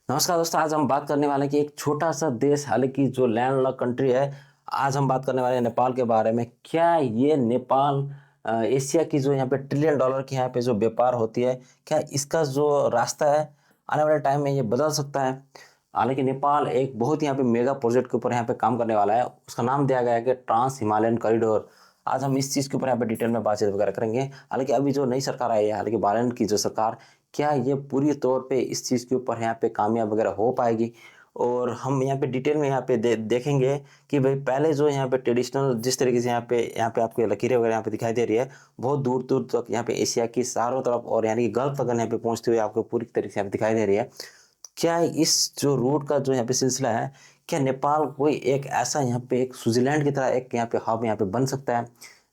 नमस्कार दोस्तों, आज हम बात करने वाले हैं कि एक छोटा सा देश, हालांकि जो लैंड लॉक कंट्री है। आज हम बात करने वाले हैं नेपाल के बारे में। क्या ये नेपाल एशिया की जो यहाँ पे ट्रिलियन डॉलर की यहाँ पे जो व्यापार होती है, क्या इसका जो रास्ता है आने वाले टाइम में ये बदल सकता है? हालांकि नेपाल एक बहुत यहाँ पे मेगा प्रोजेक्ट के ऊपर यहाँ पे काम करने वाला है। उसका नाम दिया गया है कि ट्रांस हिमालयन कॉरिडोर। आज हम इस चीज़ के ऊपर यहाँ पे डिटेल में बातचीत वगैरह करेंगे। हालांकि अभी जो नई सरकार आई है, हालांकि बालन की जो सरकार, क्या ये पूरी तौर पे इस चीज़ के ऊपर यहाँ पे कामयाब वगैरह हो पाएगी? और हम यहाँ पे डिटेल में यहाँ पे देखेंगे कि भाई पहले जो यहाँ पे ट्रेडिशनल जिस तरीके से यहाँ पे आपको लकीरें वगैरह यहाँ पे दिखाई दे रही है, बहुत दूर दूर तक यहाँ पे एशिया की चारों तरफ और यानी कि गल्फ तक यहाँ पे पहुंचते हुए आपको पूरी तरीके से यहाँ पे दिखाई दे रही है। क्या इस जो रूट का जो यहाँ पे सिलसिला है, क्या नेपाल कोई एक ऐसा यहाँ पे एक स्विट्जरलैंड की तरह एक यहाँ पे हब यहाँ पे बन सकता है,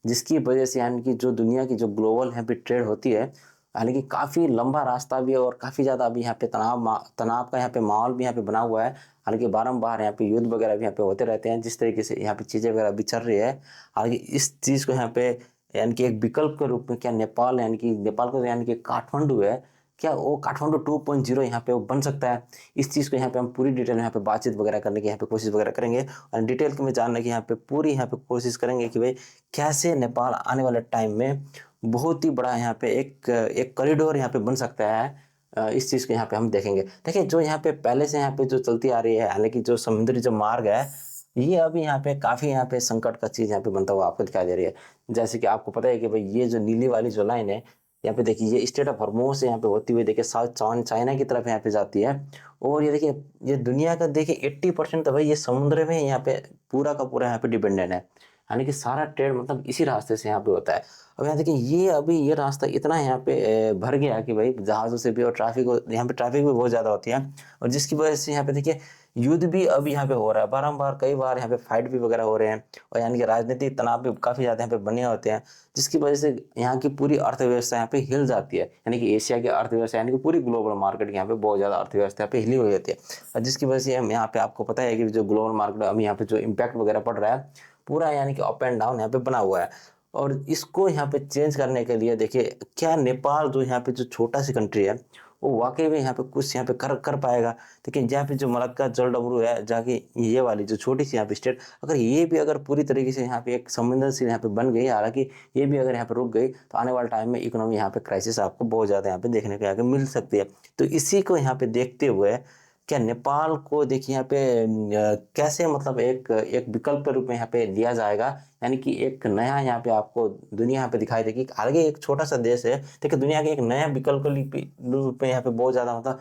जिसकी वजह से यानी कि जो दुनिया की जो ग्लोबल यहाँ पे ट्रेड होती है, हालांकि काफ़ी लंबा रास्ता भी है और काफ़ी ज़्यादा अभी यहाँ पे तनाव का यहाँ पे माहौल भी यहाँ पे बना हुआ है। हालांकि बारंबार यहाँ पे युद्ध वगैरह भी यहाँ पे होते रहते हैं, जिस तरीके से यहाँ पे चीज़ें वगैरह भी चल रही है। हालांकि इस चीज़ को यहाँ पे यानी कि एक विकल्प के रूप में क्या नेपाल, यानी कि नेपाल को यानी कि काठमांडू है, क्या वो काठमांडू 2.0 यहाँ पे वो बन सकता है? इस चीज़ को यहाँ पे हम पूरी डिटेल में यहाँ पे बातचीत वगैरह करने की यहाँ पे कोशिश वगैरह करेंगे और डिटेल में जानने की यहाँ पे पूरी यहाँ पे कोशिश करेंगे कि भाई कैसे नेपाल आने वाले टाइम में बहुत ही बड़ा यहाँ पे एक एक कॉरिडोर यहाँ पे बन सकता है। इस चीज़ को यहाँ पे हम देखेंगे। देखिए, जो यहाँ पे पहले से यहाँ पे जो चलती आ रही है, हालांकि जो समुद्री जो मार्ग है, ये अभी यहाँ पे काफ़ी यहाँ पे संकट का चीज़ यहाँ पे बनता हुआ आपको दिखाई दे रही है। जैसे कि आपको पता है कि भाई ये जो नीली वाली जो लाइन है, यहाँ पे देखिए ये स्टेट ऑफ हॉर्मोज से यहाँ पे होती हुई देखिए साउथ चाइना की तरफ यहाँ पे जाती है। और ये देखिए, ये दुनिया का देखिए 80% तो भाई ये समुद्र में यहाँ पे पूरा का पूरा यहाँ पे डिपेंडेंट है। यानी कि सारा ट्रेड मतलब इसी रास्ते से यहाँ पे होता है। अब यहाँ देखिए, ये अभी ये रास्ता इतना यहाँ पे भर गया कि भाई जहाज़ों से भी और यहाँ पे ट्रैफिक भी बहुत ज़्यादा होती है। और जिसकी वजह से यहाँ पे देखिए युद्ध भी अभी यहाँ पे हो रहा है, बारंबार कई बार यहाँ पे फाइट भी वगैरह हो रहे हैं। और यानी कि राजनीतिक तनाव भी काफ़ी ज़्यादा यहाँ पे बने होते हैं, जिसकी वजह से यहाँ की पूरी अर्थव्यवस्था यहाँ पे हिल जाती है। यानी कि एशिया की अर्थव्यवस्था, यानी कि पूरी ग्लोबल मार्केट यहाँ पे बहुत ज़्यादा अर्थव्यवस्था यहाँ पे हिली हुई होती है। और जिसकी वजह से हम यहाँ पे आपको पता है कि जो ग्लोबल मार्केट अभी यहाँ पे जो इम्पैक्ट वगैरह पड़ रहा है, पूरा यानी कि अप एंड डाउन यहाँ पे बना हुआ है। और इसको यहाँ पे चेंज करने के लिए देखिए, क्या नेपाल जो यहाँ पे जो छोटा सी कंट्री है, वो वाकई में यहाँ पे कुछ यहाँ पे कर कर पाएगा? लेकिन यहाँ पे जो मलक्का जलडमरू है, जाके ये वाली जो छोटी सी यहाँ पे स्टेट, अगर ये भी अगर पूरी तरीके से यहाँ पे एक संवेदनशील यहाँ पे बन गई, हालांकि ये भी अगर यहाँ पे रुक गई, तो आने वाले टाइम में इकोनॉमी यहाँ पे क्राइसिस आपको बहुत ज़्यादा यहाँ पे देखने को यहाँ पे मिल सकती है। तो इसी को यहाँ पे देखते हुए क्या नेपाल को देखिए यहाँ पे कैसे मतलब एक एक विकल्प के रूप में यहाँ पे लिया जाएगा, यानी कि एक नया यहाँ पे आपको दुनिया यहाँ पे दिखाई देगी। हालांकि एक छोटा सा देश है, देखिए दुनिया के एक नया विकल्प के रूप में यहाँ पे बहुत ज़्यादा मतलब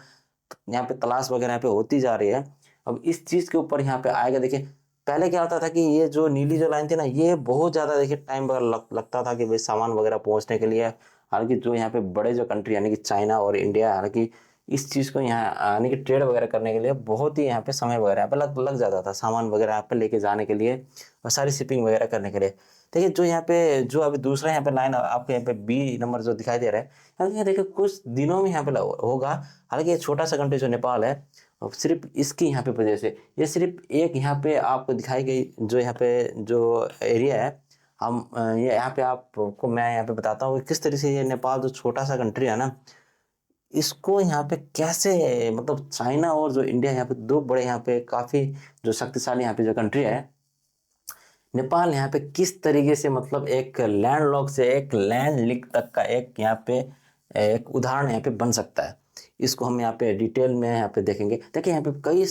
यहाँ पे तलाश वगैरह यहाँ पे होती जा रही है। अब इस चीज़ के ऊपर यहाँ पे आएगा। देखिए, पहले क्या होता था कि ये जो नीली जो लाइन थी ना, ये बहुत ज़्यादा देखिए टाइम वगैरह लगता था कि भाई सामान वगैरह पहुँचने के लिए। हालांकि जो यहाँ पे बड़े जो कंट्री यानी कि चाइना और इंडिया, हालांकि इस चीज़ को यहाँ यानी कि ट्रेड वगैरह करने के लिए बहुत ही यहाँ पे समय वगैरह यहाँ पे लग जाता था, सामान वगैरह यहाँ पे लेके जाने के लिए और सारी शिपिंग वगैरह करने के लिए। देखिए, जो यहाँ पे जो अभी दूसरा यहाँ पे लाइन आपको यहाँ पे बी नंबर जो दिखाई दे रहा है, यानी देखिए कुछ दिनों में यहाँ पे होगा। हालांकि ये छोटा सा कंट्री जो नेपाल है, और सिर्फ इसकी यहाँ पे वजह से ये सिर्फ एक यहाँ पे आपको दिखाई गई जो यहाँ पे जो एरिया है, हम ये यहाँ पे आपको मैं यहाँ पे बताता हूँ कि किस तरह से ये नेपाल जो छोटा सा कंट्री है ना, इसको यहाँ पे कैसे मतलब चाइना और जो इंडिया, यहाँ पे दो बड़े यहाँ पे काफी जो शक्तिशाली यहाँ पे जो कंट्री है, नेपाल यहाँ पे किस तरीके से मतलब एक लैंड लॉक से एक लैंड लिंक तक का एक यहाँ पे एक उदाहरण यहाँ पे बन सकता है। इसको हम यहाँ पे डिटेल में यहाँ पे देखेंगे। देखिए, यहाँ पे कई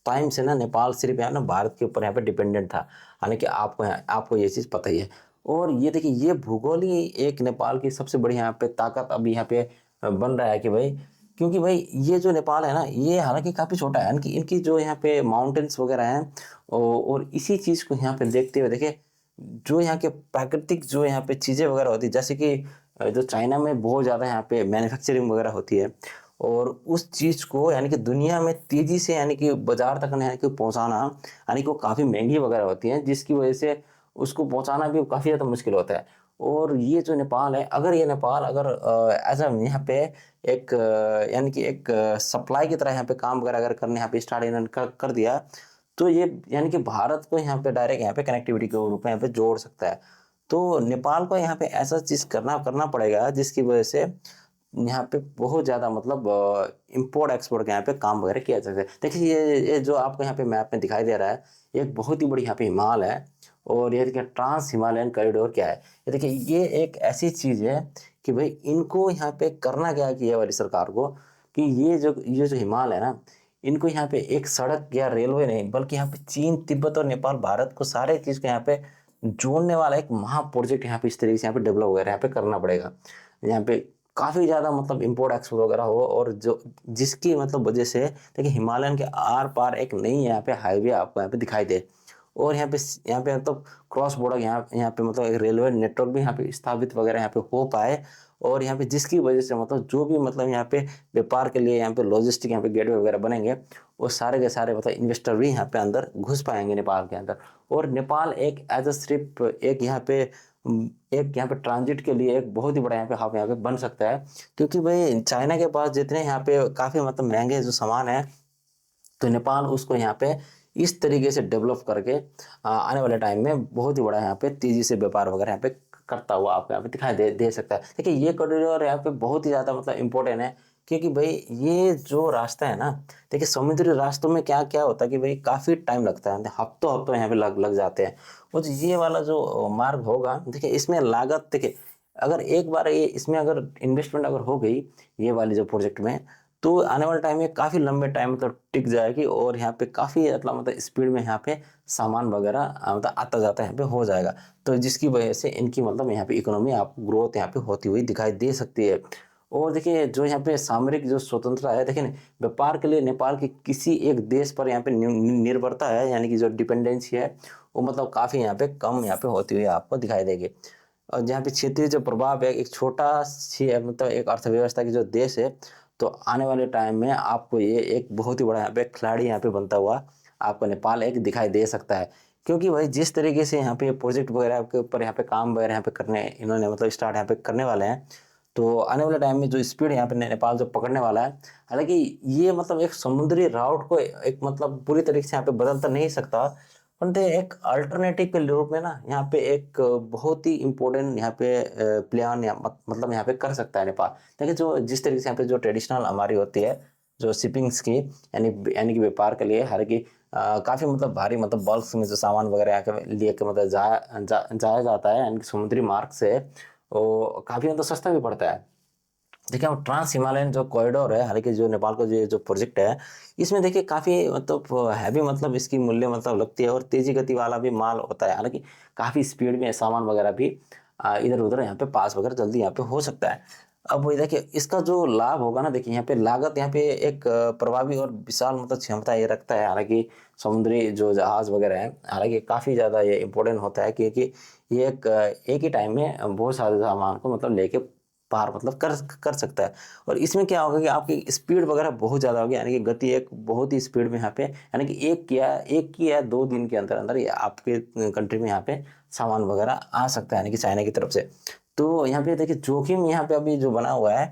टाइम से ना नेपाल सिर्फ यहाँ ना भारत के ऊपर यहाँ पे डिपेंडेंट था। हालांकि आपको ये चीज़ पता ही है। और ये देखिए, ये भूगोल ही एक नेपाल की सबसे बड़ी यहाँ पे ताकत अभी यहाँ पे बन रहा है कि भाई, क्योंकि भाई ये जो नेपाल है ना, ये हालांकि काफ़ी छोटा है, इनकी इनकी जो यहाँ पे माउंटेन्स वगैरह हैं, और इसी चीज़ को यहाँ पे देखते हुए देखिए, जो यहाँ के प्राकृतिक जो यहाँ पे चीज़ें वगैरह होती है, जैसे कि जो चाइना में बहुत ज़्यादा यहाँ पे मैन्युफैक्चरिंग वगैरह होती है, और उस चीज़ को यानी कि दुनिया में तेज़ी से यानी कि बाजार तक यानी कि पहुँचाना, यानी कि वो काफ़ी महंगी वगैरह होती हैं, जिसकी वजह से उसको पहुँचाना भी काफ़ी ज़्यादा मुश्किल होता है। और ये जो नेपाल है, अगर ये नेपाल अगर एज अ यहाँ पे एक यानी कि एक सप्लाई की तरह यहाँ पे काम वगैरह अगर करने यहाँ पे स्टार्ट इन्होंने कर दिया, तो ये यानी कि भारत को यहाँ पे डायरेक्ट यहाँ पे कनेक्टिविटी के रूप में यहाँ पे जोड़ सकता है। तो नेपाल को यहाँ पे ऐसा चीज़ करना करना पड़ेगा जिसकी वजह से यहाँ पे बहुत ज़्यादा मतलब इम्पोर्ट एक्सपोर्ट का यहाँ पे काम वगैरह किया जाता है। देखिए ये जो आपको यहाँ पे मैप में दिखाई दे रहा है, एक बहुत ही बड़ी यहाँ पे हिमाल है, और ये देखिए ट्रांस हिमालयन कॉरिडोर क्या है। ये देखिए ये एक ऐसी चीज़ है कि भाई इनको यहाँ पे करना क्या है कि ये वाली सरकार को, कि ये जो हिमालय है ना, इनको यहाँ पे एक सड़क या रेलवे नहीं, बल्कि यहाँ पे चीन, तिब्बत और नेपाल, भारत को सारे चीज़ को यहाँ पे जोड़ने वाला एक महा प्रोजेक्ट यहाँ पे इस तरीके से यहाँ पे डेवलप वगैरह यहाँ पे करना पड़ेगा। यहाँ पे काफ़ी ज़्यादा मतलब इम्पोर्ट एक्सपोर्ट वगैरह हो, और जो जिसकी मतलब वजह से देखिए हिमालयन के आर पार एक नई यहाँ पे हाईवे आपको यहाँ पे दिखाई दे, और यहाँ पे मतलब क्रॉस बॉर्डर यहाँ पे मतलब एक रेलवे नेटवर्क भी यहाँ पे स्थापित वगैरह यहाँ पे हो पाए, और यहाँ पे जिसकी वजह से मतलब जो भी मतलब यहाँ पे व्यापार के लिए यहाँ पे लॉजिस्टिक यहाँ पे गेटवे वगैरह बनेंगे, वो सारे के सारे मतलब इन्वेस्टर भी यहाँ पे अंदर घुस पाएंगे नेपाल के अंदर। और नेपाल एक एज अ सिर्फ एक यहाँ पे ट्रांजिट के लिए एक बहुत ही बड़ा यहाँ पे हब यहाँ पे बन सकता है, क्योंकि भाई चाइना के पास जितने यहाँ पे काफ़ी मतलब महंगे जो सामान है, तो नेपाल उसको यहाँ पे इस तरीके से डेवलप करके आने वाले टाइम में बहुत ही बड़ा यहाँ पे तेजी से व्यापार वगैरह यहाँ पे करता हुआ आपको यहाँ पे दिखाई दे सकता है। देखिए ये कॉरिडोर यहाँ पे बहुत ही ज़्यादा मतलब इम्पोर्टेंट है, क्योंकि भाई ये जो रास्ता है ना, देखिए समुद्री रास्तों में क्या क्या होता है कि भाई काफ़ी टाइम लगता है, हफ्तों हफ्तों यहाँ पे लग जाते हैं। और ये वाला जो मार्ग होगा, देखिए इसमें लागत, देखिए अगर एक बार ये इसमें अगर इन्वेस्टमेंट अगर हो गई ये वाली जो प्रोजेक्ट में, तो आने वाले टाइम में काफ़ी लंबे टाइम मतलब टिक जाएगी, और यहाँ पे काफ़ी मतलब स्पीड में यहाँ पे सामान वगैरह मतलब आता जाता यहाँ पे हो जाएगा, तो जिसकी वजह से इनकी मतलब यहाँ पे इकोनॉमी आप ग्रोथ यहाँ पे होती हुई दिखाई दे सकती है। और देखिए जो यहाँ पे सामरिक जो स्वतंत्रता है, देखिए व्यापार के लिए नेपाल की किसी एक देश पर यहाँ पे निर्भरता है, यानी कि जो डिपेंडेंसी है वो मतलब काफ़ी यहाँ पे कम यहाँ पे होती हुई आपको दिखाई देगी। और जहाँ पे क्षेत्रीय जो प्रभाव है, एक छोटा सी मतलब एक अर्थव्यवस्था की जो देश है, तो आने वाले टाइम में आपको ये एक बहुत ही बड़ा यहाँ पे खिलाड़ी यहाँ पे बनता हुआ आपको नेपाल एक दिखाई दे सकता है। क्योंकि भाई जिस तरीके से यहाँ पे प्रोजेक्ट वगैरह के ऊपर यहाँ पे काम वगैरह यहाँ पे करने इन्होंने मतलब स्टार्ट यहाँ पे करने वाले हैं, तो आने वाले टाइम में जो स्पीड यहाँ पे नेपाल जो पकड़ने वाला है, हालांकि ये मतलब एक समुद्री राउट को एक मतलब पूरी तरीके से यहाँ पे बदल तो नहीं सकता, परंतु एक अल्टरनेटिव के रूप में ना यहाँ पे एक बहुत ही इम्पोर्टेंट यहाँ पे प्लान मतलब यहाँ पे कर सकता है नेपाल। देखिए जो जिस तरीके से यहाँ पे जो ट्रेडिशनल हमारी होती है जो शिपिंग्स की, यानी यानी कि व्यापार के लिए, हालांकि काफ़ी मतलब भारी मतलब बल्क में जो सामान वगैरह आके लिए के मतलब जाया जाता है, यानी कि समुद्री मार्ग से, वो काफ़ी मतलब सस्ता भी पड़ता है। देखिए अब ट्रांस हिमालयन जो कॉरिडोर है, हालांकि जो नेपाल का जो प्रोजेक्ट है, इसमें देखिए काफ़ी मतलब हैवी मतलब इसकी मूल्य मतलब लगती है, और तेजी गति वाला भी माल होता है, हालांकि काफ़ी स्पीड में सामान वगैरह भी इधर उधर यहाँ पे पास वगैरह जल्दी यहाँ पे हो सकता है। अब वही देखिए इसका जो लाभ होगा ना, देखिए यहाँ पे लागत यहाँ पे एक प्रभावी और विशाल मतलब क्षमता ये रखता है, हालांकि समुद्री जो जहाज वगैरह है, हालांकि काफ़ी ज़्यादा ये इम्पोर्टेंट होता है, क्योंकि ये एक ही टाइम में बहुत सारे सामान को मतलब लेके पार मतलब कर कर सकता है। और इसमें क्या होगा कि आपकी स्पीड वगैरह बहुत ज़्यादा होगी, यानी कि गति एक बहुत ही स्पीड में यहाँ पे, यानी कि एक की या 2 दिन के अंदर अंदर ये आपके कंट्री में यहाँ पे सामान वगैरह आ सकता है, यानी कि चाइना की तरफ से। तो यहाँ पे देखिए जोखिम यहाँ पे अभी जो बना हुआ है,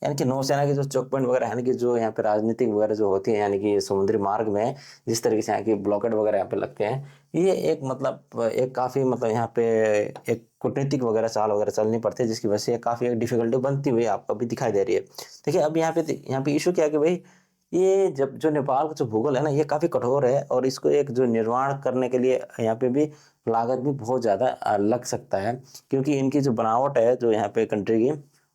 यानी कि नौसेना के जो चौक पॉइंट वगैरह, यानी कि जो यहाँ पे राजनीतिक वगैरह जो होती है, यानी कि समुद्री मार्ग में जिस तरीके से यहाँ की ब्लॉकेट वगैरह यहाँ पे लगते हैं, ये एक मतलब एक काफ़ी मतलब यहाँ पे एक कूटनीतिक वगैरह चाल वगैरह चलनी पड़ती है, जिसकी वजह से काफ़ी एक डिफिकल्टी बनती हुई आपको अभी दिखाई दे रही है। देखिए अब यहाँ पे इशू क्या है कि भाई ये जब जो नेपाल का जो भूगोल है ना, ये काफ़ी कठोर है, और इसको एक जो निर्माण करने के लिए यहाँ पे भी लागत भी बहुत ज़्यादा लग सकता है, क्योंकि इनकी जो बनावट है जो यहाँ पे कंट्री की,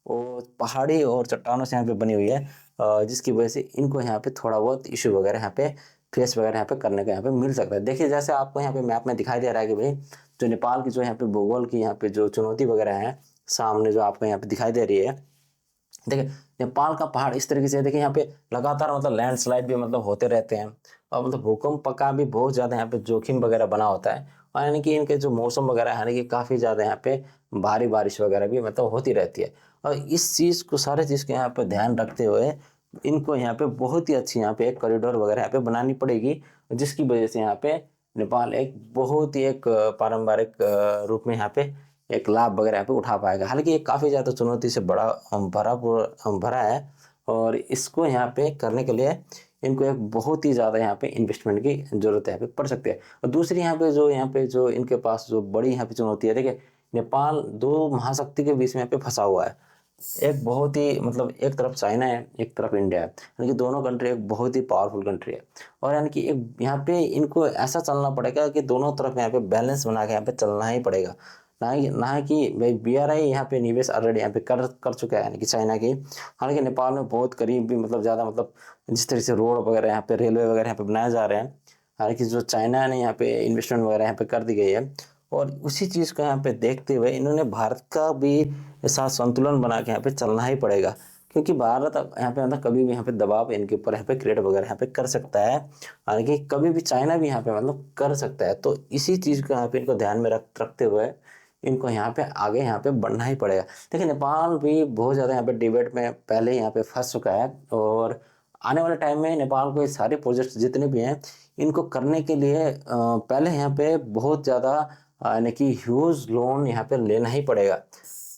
वो पहाड़ी और चट्टानों से यहाँ पे बनी हुई है, जिसकी वजह से इनको यहाँ पे थोड़ा बहुत इशू वगैरह यहाँ पे फेस वगैरह यहाँ पे करने का यहाँ पे मिल सकता है। देखिए जैसे आपको यहाँ पे मैप में दिखाई दे रहा है कि भाई जो नेपाल की जो यहाँ पे भूगोल की यहाँ पे जो चुनौती वगैरह है सामने जो आपको यहाँ पे दिखाई दे रही है, देखिए नेपाल का पहाड़ इस तरीके से, देखिए यहाँ पे लगातार मतलब लैंडस्लाइड भी मतलब होते रहते हैं, और मतलब भूकंप का भी बहुत ज़्यादा यहाँ पे जोखिम वगैरह बना होता है, और यानी कि इनके जो मौसम वगैरह है, यानी कि काफ़ी ज़्यादा यहाँ पे भारी बारिश वगैरह भी मतलब होती रहती है। और इस चीज़ को सारे चीज़ को यहाँ पे ध्यान रखते हुए इनको यहाँ पे बहुत ही अच्छी यहाँ पे एक कॉरिडोर वगैरह यहाँ पे बनानी पड़ेगी, जिसकी वजह से यहाँ पे नेपाल एक बहुत ही एक पारंपरिक रूप में यहाँ पे एक लाभ वगैरह यहाँ पे उठा पाएगा। हालांकि ये काफ़ी ज़्यादा चुनौती से बड़ा भरा है, और इसको यहाँ पे करने के लिए इनको एक बहुत ही ज़्यादा यहाँ पे इन्वेस्टमेंट की जरूरत यहाँ पे पड़ सकती है। और दूसरी यहाँ पे जो इनके पास जो बड़ी यहाँ पे चुनौती है, देखिए नेपाल दो महाशक्ति के बीच में यहाँ पे फंसा हुआ है, एक बहुत ही मतलब एक तरफ चाइना है, एक तरफ इंडिया है, यानी कि दोनों कंट्री एक बहुत ही पावरफुल कंट्री है। और यानी कि एक यहाँ पे इनको ऐसा चलना पड़ेगा कि दोनों तरफ यहाँ पे बैलेंस बना के यहाँ पे चलना ही पड़ेगा। ना कि भाई बीआरआई यहाँ पे निवेश ऑलरेडी यहाँ पे कर कर चुका है यानी कि चाइना की। हालांकि नेपाल में बहुत करीब भी मतलब ज़्यादा मतलब जिस तरह से रोड वगैरह यहाँ पे रेलवे वगैरह यहाँ पे बनाए जा रहे हैं, हालांकि जो चाइना ने यहाँ पे इन्वेस्टमेंट वगैरह यहाँ पे कर दी गई है। और उसी चीज़ को यहाँ पे देखते हुए इन्होंने भारत का भी साथ संतुलन बना के यहाँ पे चलना ही पड़ेगा, क्योंकि भारत अब यहाँ पे मतलब कभी भी यहाँ पे दबाव इनके ऊपर यहाँ पे क्रिएट वगैरह यहाँ पे कर सकता है, हालांकि कभी भी चाइना भी यहाँ पे मतलब कर सकता है। तो इसी चीज़ को यहाँ पे इनको ध्यान में रखते हुए इनको यहाँ पे आगे यहाँ पे बढ़ना ही पड़ेगा। देखिए नेपाल भी बहुत ज़्यादा यहाँ पे डिबेट में पहले यहाँ पे फंस चुका है, और आने वाले टाइम में नेपाल को ये सारे प्रोजेक्ट्स जितने भी हैं इनको करने के लिए पहले यहाँ पे बहुत ज़्यादा यानी कि ह्यूज लोन यहाँ पे लेना ही पड़ेगा।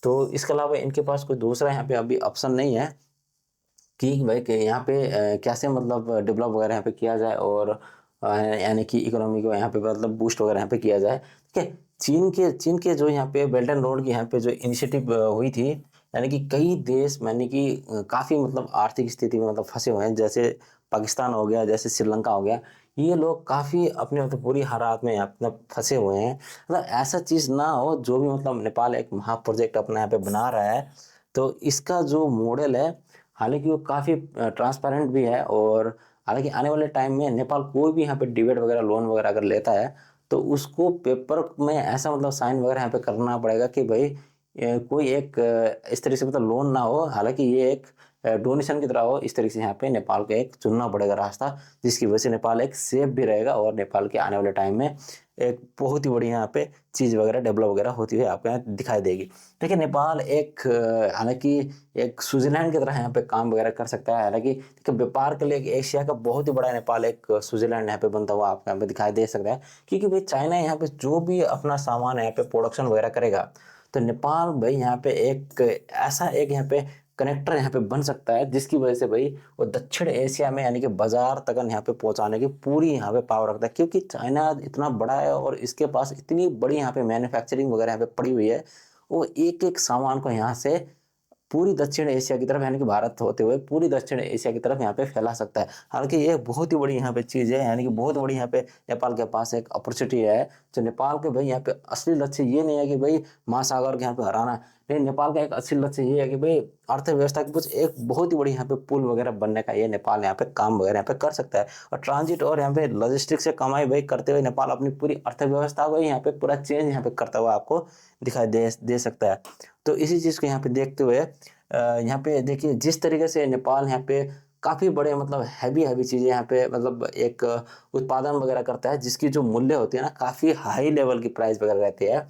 तो इसके अलावा इनके पास कोई दूसरा यहाँ पे अभी ऑप्शन नहीं है कि भाई कि यहाँ पे कैसे मतलब डेवलप वगैरह यहाँ पे किया जाए, और यानी कि इकोनॉमी को यहाँ पे मतलब बूस्ट वगैरह यहाँ पे किया जाए। ठीक है, चीन के जो यहाँ पे बेल्ट एंड रोड की यहाँ पे जो इनिशिएटिव हुई थी, यानी कि कई देश यानी कि काफ़ी मतलब आर्थिक स्थिति में मतलब फंसे हुए हैं, जैसे पाकिस्तान हो गया, जैसे श्रीलंका हो गया। ये लोग काफ़ी अपने मतलब पूरी हालात में यहाँ पे मतलब फंसे हुए हैं। मतलब ऐसा चीज़ ना हो, जो भी मतलब नेपाल एक महा प्रोजेक्ट अपना यहाँ पे बना रहा है, तो इसका जो मॉडल है हालांकि वो काफ़ी ट्रांसपेरेंट भी है। और हालांकि आने वाले टाइम में नेपाल कोई भी यहाँ पे डिबेट वगैरह लोन वगैरह अगर लेता है, तो उसको पेपर में ऐसा मतलब साइन वगैरह यहाँ पे करना पड़ेगा कि भाई कोई एक इस तरीके से मतलब लोन ना हो, हालांकि ये एक डोनेशन की तरह हो। इस तरीके से यहाँ पे नेपाल को एक चुनना पड़ेगा रास्ता, जिसकी वजह से नेपाल एक सेफ भी रहेगा, और नेपाल के आने वाले टाइम में एक बहुत ही बड़ी यहाँ पे चीज़ वगैरह डेवलप वगैरह होती हुई आपको यहाँ दिखाई देगी। देखिए नेपाल एक हालांकि एक स्विट्जरलैंड की तरह यहाँ पे काम वगैरह कर सकता है। हालांकि देखिए व्यापार के लिए एक एशिया का बहुत ही बड़ा नेपाल एक स्विट्जरलैंड यहाँ पे बनता हुआ आपको यहाँ पे दिखाई दे सकता है, क्योंकि भाई चाइना यहाँ पे जो भी अपना सामान यहाँ पे प्रोडक्शन वगैरह करेगा, तो नेपाल भाई यहाँ पे एक ऐसा एक यहाँ पे कनेक्टर यहाँ पे बन सकता है, जिसकी वजह से भाई वो दक्षिण एशिया में यानी कि बाजार तक यहाँ पे पहुंचाने की पूरी यहाँ पे पावर रखता है, क्योंकि चाइना इतना बड़ा है और इसके पास इतनी बड़ी यहाँ पे मैन्युफैक्चरिंग वगैरह यहाँ पे पड़ी हुई है। वो एक एक सामान को यहाँ से पूरी दक्षिण एशिया की तरफ यानी कि भारत होते हुए पूरी दक्षिण एशिया की तरफ यहाँ पे फैला सकता है। हालांकि ये बहुत ही बड़ी यहाँ पे चीज़ है, यानी कि बहुत बड़ी यहाँ पे नेपाल के पास एक अपॉर्चुनिटी है। जो नेपाल के भाई यहाँ पे असली लक्ष्य ये नहीं है कि भाई महासागर के यहाँ पे हराना, लेकिन नेपाल का एक असली लक्ष्य ये है कि भाई अर्थव्यवस्था की कुछ एक बहुत ही बड़ी यहाँ पे पुल वगैरह बनने का ये नेपाल यहाँ पे काम वगैरह यहाँ पे कर सकता है। और ट्रांजिट और यहाँ पे लॉजिस्टिक्स से कमाई भाई करते हुए नेपाल अपनी पूरी अर्थव्यवस्था को यहाँ पे पूरा चेंज यहाँ पे करता हुआ आपको दिखाई दे सकता है। तो इसी चीज़ को यहाँ पे देखते हुए यहाँ पे देखिए जिस तरीके से नेपाल यहाँ पे काफ़ी बड़े मतलब हैवी हैवी चीज़ें यहाँ पे मतलब एक उत्पादन वगैरह करता है, जिसकी जो मूल्य होती है ना काफ़ी हाई लेवल की प्राइस वगैरह रहती है।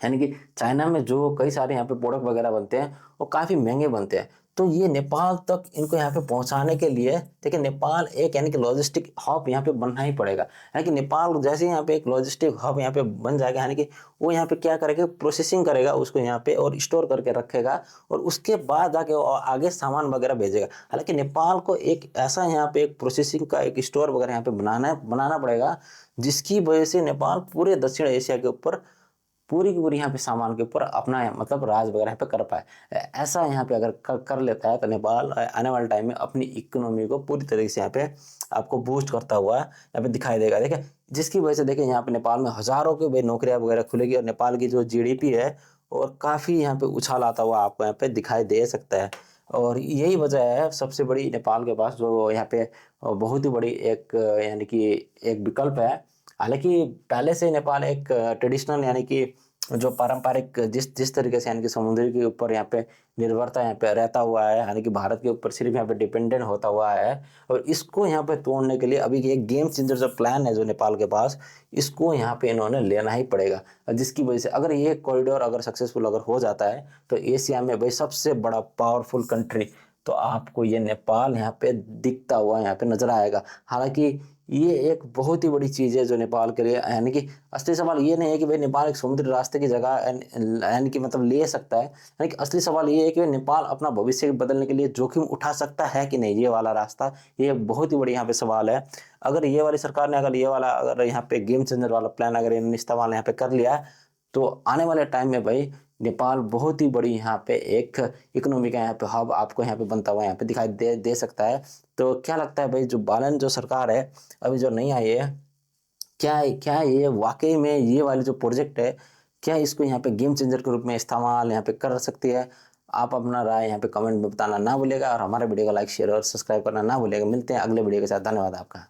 यानी कि चाइना में जो कई सारे यहाँ पे प्रोडक्ट वगैरह बनते हैं वो काफ़ी महंगे बनते हैं। तो ये नेपाल तक इनको यहाँ पे पहुँचाने के लिए देखिए नेपाल एक यानी कि लॉजिस्टिक हब यहाँ पे बनना ही पड़ेगा। यानी कि नेपाल जैसे यहाँ पे एक लॉजिस्टिक हब यहाँ पे बन जाएगा, यानी कि वो यहाँ पे क्या करेगा, प्रोसेसिंग करेगा उसको यहाँ पे और स्टोर करके रखेगा, और उसके बाद जाके वो आगे सामान वगैरह भेजेगा। हालांकि नेपाल को एक ऐसा यहाँ पे एक प्रोसेसिंग का एक स्टोर वगैरह यहाँ पे बनाना पड़ेगा, जिसकी वजह से नेपाल पूरे दक्षिण एशिया के ऊपर पूरी की पूरी यहाँ पे सामान के ऊपर अपना मतलब राज वगैरह यहाँ पे कर पाए। ऐसा यहाँ पे अगर कर लेता है तो नेपाल आने वाले टाइम में अपनी इकोनॉमी को पूरी तरीके से यहाँ पे आपको बूस्ट करता हुआ यहाँ पे दिखाई देगा। देखिए जिसकी वजह से देखिए यहाँ पे नेपाल में हजारों के भाई नौकरियां वगैरह खुलेगी, और नेपाल की जो जीडीपी है और काफ़ी यहाँ पे उछाल आता हुआ आपको यहाँ पे दिखाई दे सकता है। और यही वजह है सबसे बड़ी नेपाल के पास जो यहाँ पे बहुत ही बड़ी एक यानी कि एक विकल्प है। हालांकि पहले से नेपाल एक ट्रेडिशनल यानी कि जो पारंपरिक जिस जिस तरीके से यानी कि समुद्र के ऊपर यहाँ पे निर्भरता यहाँ पे रहता हुआ है, यानी कि भारत के ऊपर सिर्फ यहाँ पे डिपेंडेंट होता हुआ है, और इसको यहाँ पे तोड़ने के लिए अभी एक गेम चेंजर जो प्लान है जो नेपाल के पास, इसको यहाँ पे इन्होंने लेना ही पड़ेगा। जिसकी वजह से अगर ये कॉरिडोर अगर सक्सेसफुल अगर हो जाता है, तो एशिया में भाई सबसे बड़ा पावरफुल कंट्री तो आपको ये नेपाल यहाँ पे दिखता हुआ यहाँ पे नजर आएगा। हालांकि ये एक बहुत ही बड़ी चीज़ है जो नेपाल के लिए, यानी कि असली सवाल ये नहीं है कि भाई नेपाल एक समुद्री रास्ते की जगह यानी कि मतलब ले सकता है, यानी कि असली सवाल ये है कि भाई नेपाल अपना भविष्य बदलने के लिए जोखिम उठा सकता है कि नहीं, ये वाला रास्ता ये बहुत ही बड़ी यहाँ पे सवाल है। अगर ये वाली सरकार ने अगर ये वाला अगर यहाँ पे गेम चेंजर वाला प्लान अगर इन्होंने इस्तेमाल यहाँ पे कर लिया, तो आने वाले टाइम में भाई नेपाल बहुत ही बड़ी यहाँ पे एक इकोनॉमी का यहाँ पे हब आपको यहाँ पे बनता हुआ यहाँ पे दिखाई दे सकता है। तो क्या लगता है भाई, जो बालन जो सरकार है अभी जो नहीं आई है, क्या ये वाकई में ये वाली जो प्रोजेक्ट है, क्या इसको यहाँ पे गेम चेंजर के रूप में इस्तेमाल यहाँ पे कर सकती है? आप अपना राय यहाँ पे कमेंट में बताना ना भूलिएगा और हमारे वीडियो को लाइक शेयर और सब्सक्राइब करना ना भूलिएगा। मिलते हैं अगले वीडियो के साथ। धन्यवाद आपका।